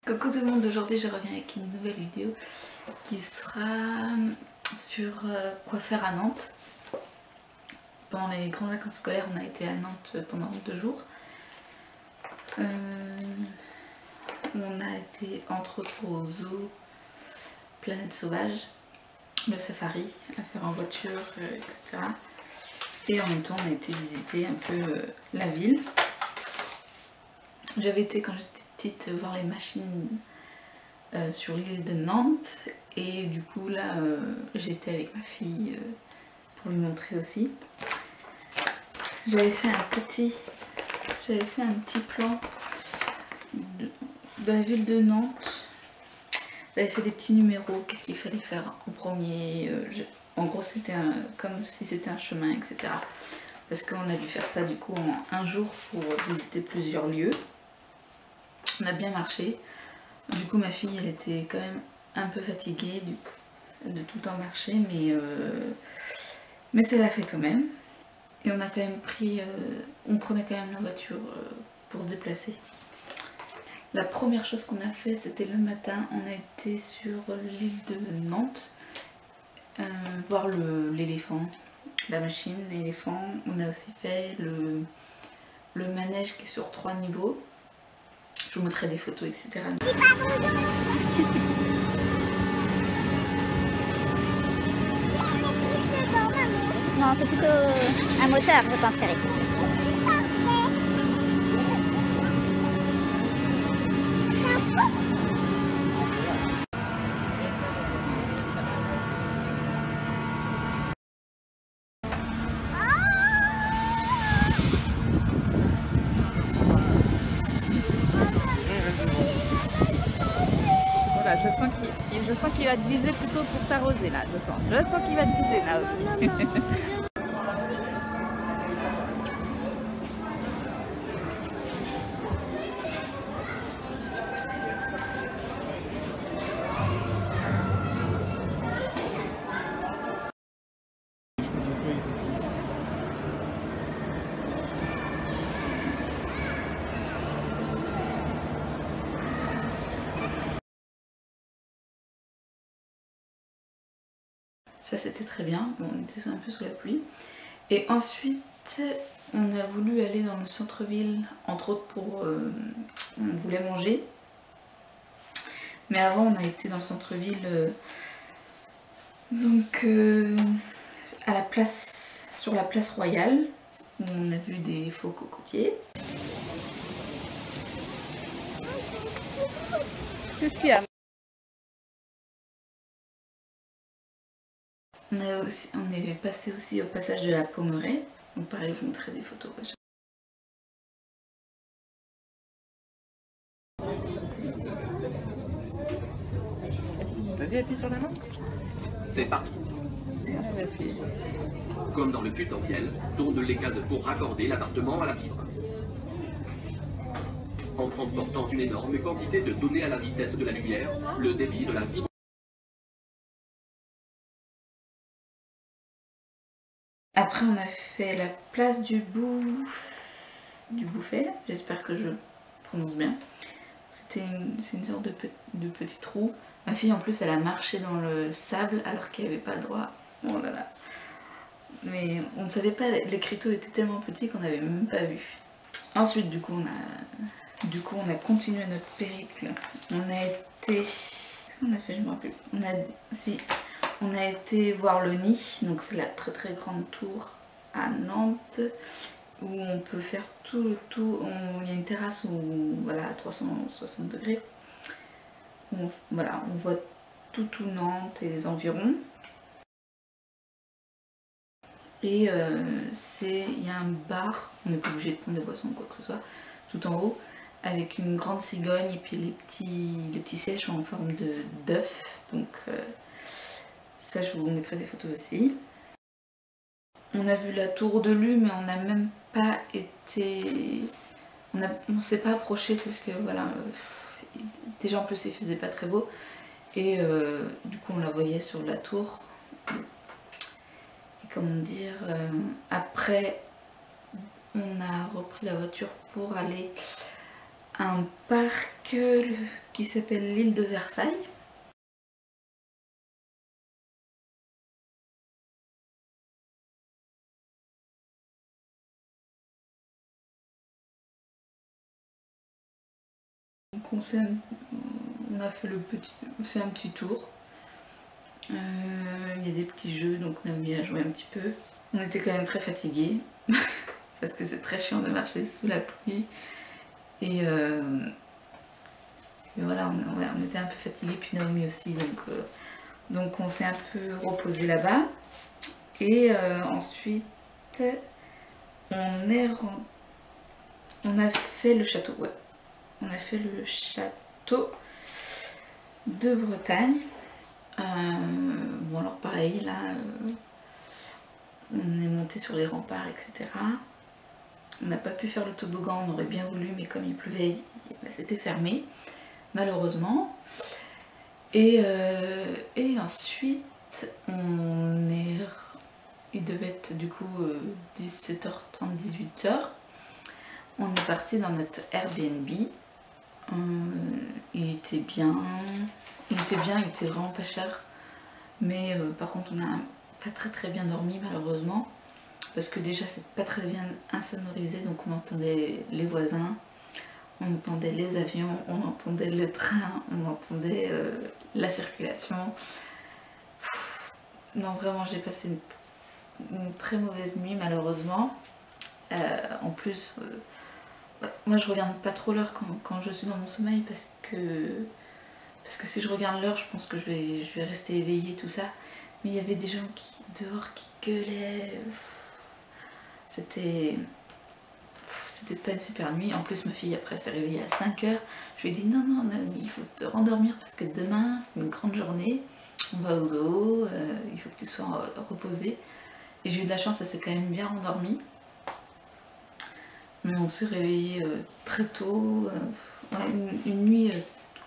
Coucou tout le monde, aujourd'hui je reviens avec une nouvelle vidéo qui sera sur quoi faire à Nantes. Pendant les grandes vacances scolaires, on a été à Nantes pendant 2 jours. On a été entre autres au zoo Planète Sauvage, le safari à faire en voiture, etc. Et en même temps on a été visiter un peu la ville. J'avais été quand j'étais petite voir les machines sur l'île de Nantes et du coup là j'étais avec ma fille pour lui montrer aussi. J'avais fait un petit plan de la ville de Nantes. J'avais fait des petits numéros, qu'est-ce qu'il fallait faire en premier. En gros c'était comme si c'était un chemin, etc. Parce qu'on a dû faire ça du coup en un jour pour visiter plusieurs lieux. On a bien marché. Du coup ma fille elle était quand même un peu fatiguée de tout le temps marcher, mais ça l'a fait quand même. Et on a quand même on prenait quand même la voiture pour se déplacer. La première chose qu'on a fait c'était le matin, on a été sur l'île de Nantes, voir l'éléphant, la machine, l'éléphant. On a aussi fait le manège qui est sur 3 niveaux. Je vous mettrai des photos, etc. Non, c'est plutôt un moteur, je pense, chérie. Voilà, je sens qu'il va te viser plutôt pour t'arroser là, je sens qu'il va te viser là. Ça c'était très bien, bon, on était un peu sous la pluie. Et ensuite on a voulu aller dans le centre-ville, entre autres pour... on voulait manger. Mais avant on a été dans le centre-ville, donc à la place, sur la place Royale, où on a vu des faux cocotiers. Qu'est-ce qu'il y a ? On est passé aussi au passage de la Pommeraye. Donc pareil, je vous montrerai des photos. Vas-y, appuie sur la main. C'est parti. Comme dans le tutoriel, tourne les cases pour raccorder l'appartement à la fibre. En transportant une énorme quantité de données à la vitesse de la lumière, le débit de la fibre. Après on a fait la place du Bouffet, j'espère que je prononce bien. C'est une sorte de petit trou. Ma fille en plus elle a marché dans le sable alors qu'elle n'avait pas le droit. Oh là là. Mais on ne savait pas, l'écriteau était tellement petit qu'on n'avait même pas vu. Ensuite du coup on a continué notre périple. On a été... Qu'est-ce qu'on a fait? Je me rappelle plus. On a été voir le Nid, donc c'est la très très grande tour à Nantes où on peut faire tout le tour. Il y a une terrasse où, voilà, à 360 degrés. Voilà, on voit tout Nantes et les environs. Et il y a un bar, on n'est pas obligé de prendre des boissons ou quoi que ce soit, tout en haut, avec une grande cigogne et puis les petits sièges sont en forme d'œuf. Donc ça je vous mettrai des photos aussi. On a vu la tour de Lue mais on n'a même pas été... On s'est pas approché parce que voilà, déjà en plus il faisait pas très beau. Et du coup on la voyait sur la tour. Et comment dire, après on a repris la voiture pour aller à un parc qui s'appelle l'île de Versailles. Donc on a fait c'est un petit tour. Il y a des petits jeux, donc Naomi a joué un petit peu. On était quand même très fatigués parce que c'est très chiant de marcher sous la pluie. Et voilà, on était un peu fatigués, puis Naomi aussi, donc on s'est un peu reposé là-bas. Et ensuite, on a fait le château, ouais. On a fait le château de Bretagne. Bon alors pareil, là, on est monté sur les remparts, etc. On n'a pas pu faire le toboggan, on aurait bien voulu, mais comme il pleuvait, bah, c'était fermé, malheureusement. Et ensuite, il devait être du coup 17h30, 18h. On est parti dans notre Airbnb. Il était bien, il était vraiment pas cher. Mais par contre, on n'a pas très bien dormi malheureusement. Parce que déjà, c'est pas très bien insonorisé, donc on entendait les voisins. On entendait les avions, on entendait le train, on entendait la circulation. Non, vraiment, j'ai passé une très mauvaise nuit, malheureusement. En plus, moi je regarde pas trop l'heure quand je suis dans mon sommeil parce que si je regarde l'heure, je pense que je vais rester éveillée, tout ça. Mais il y avait des gens dehors qui gueulaient. C'était pas une super nuit. En plus, ma fille après s'est réveillée à 5h. Je lui ai dit non, il faut te rendormir parce que demain c'est une grande journée. On va au zoo, il faut que tu sois reposée. Et j'ai eu de la chance, elle s'est quand même bien rendormie. Mais on s'est réveillé très tôt. Une nuit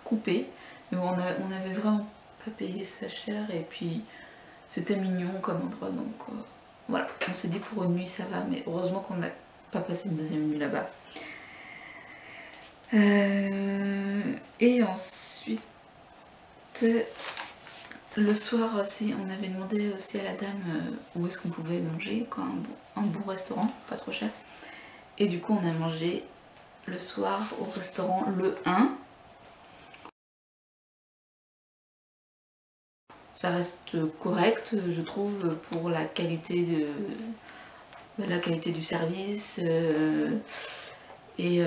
coupée. Mais bon, on avait vraiment pas payé ça cher. Et puis c'était mignon comme endroit. Donc voilà, on s'est dit pour une nuit ça va. Mais heureusement qu'on n'a pas passé une deuxième nuit là-bas. Et ensuite, le soir aussi, on avait demandé aussi à la dame où est-ce qu'on pouvait manger, quoi, un bon restaurant, pas trop cher. Et du coup, on a mangé le soir au restaurant Le 1. Ça reste correct, je trouve, pour la qualité du service et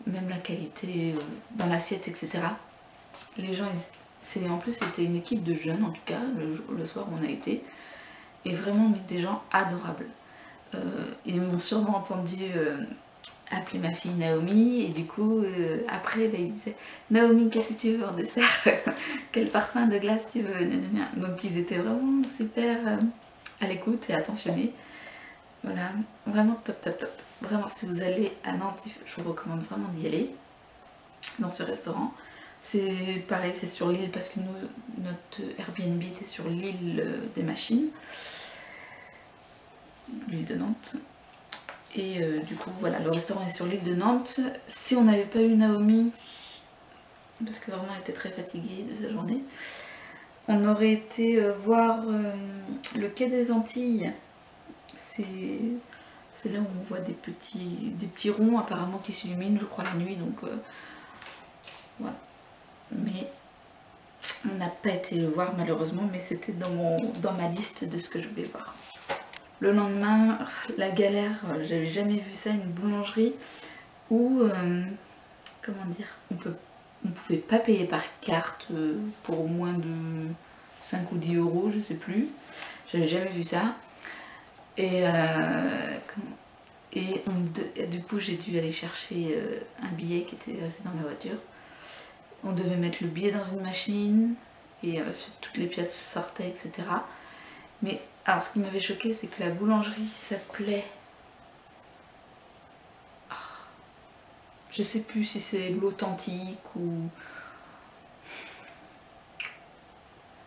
même la qualité dans l'assiette, etc. Les gens, en plus c'était une équipe de jeunes en tout cas, le soir où on a été, et vraiment mais des gens adorables. Ils m'ont sûrement entendu appeler ma fille Naomi, et du coup après ils disaient Naomi, qu'est-ce que tu veux en dessert? Quel parfum de glace tu veux? Donc ils étaient vraiment super à l'écoute et attentionnés. Voilà, vraiment top. Vraiment, si vous allez à Nantes, je vous recommande vraiment d'y aller dans ce restaurant. C'est pareil, c'est sur l'île parce que notre Airbnb était sur l'île des Machines, l'île de Nantes. Et du coup, voilà, le restaurant est sur l'île de Nantes. Si on n'avait pas eu Naomi, parce que vraiment elle était très fatiguée de sa journée, on aurait été voir le quai des Antilles. C'est là où on voit des petits ronds apparemment qui s'illuminent, je crois, la nuit, donc voilà. Mais on n'a pas été le voir malheureusement, mais c'était dans ma liste de ce que je voulais voir. Le lendemain, la galère, j'avais jamais vu ça, une boulangerie où, comment dire, on pouvait pas payer par carte pour moins de 5 ou 10 euros, je sais plus. J'avais jamais vu ça. Et du coup j'ai dû aller chercher un billet qui était resté dans ma voiture. On devait mettre le billet dans une machine et toutes les pièces sortaient, etc. Mais alors ce qui m'avait choqué, c'est que la boulangerie s'appelait... je sais plus si c'est l'Authentique ou...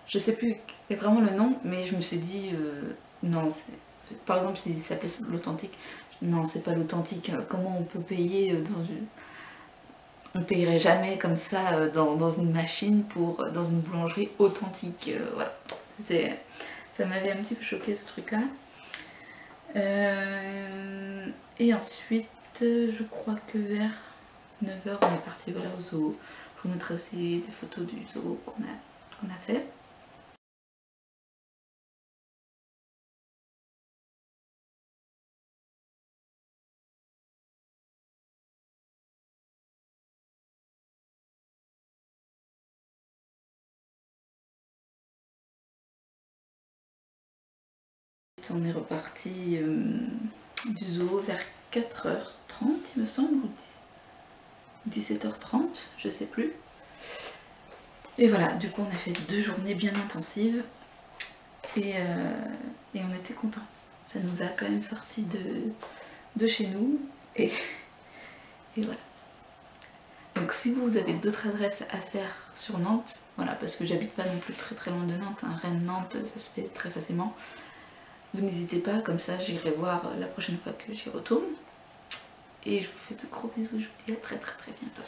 je sais plus vraiment le nom, mais je me suis dit non, par exemple s'il s'appelait l'Authentique, non c'est pas l'Authentique, comment on peut payer on payerait jamais comme ça dans une machine dans une boulangerie authentique. Voilà, ça m'avait un petit peu choqué ce truc là. Et ensuite je crois que vers 9 h on est parti voilà, au zoo. Je vous mettrai aussi des photos du zoo qu'on a fait. On est reparti du zoo vers 4h30 il me semble, ou 17h30, je sais plus. Et voilà, du coup on a fait 2 journées bien intensives et on était contents. Ça nous a quand même sorti de chez nous et voilà. Donc si vous avez d'autres adresses à faire sur Nantes, voilà, parce que j'habite pas non plus très loin de Nantes, hein, Rennes-Nantes ça se fait très facilement. Vous n'hésitez pas, comme ça j'irai voir la prochaine fois que j'y retourne. Et je vous fais de gros bisous, je vous dis à très bientôt.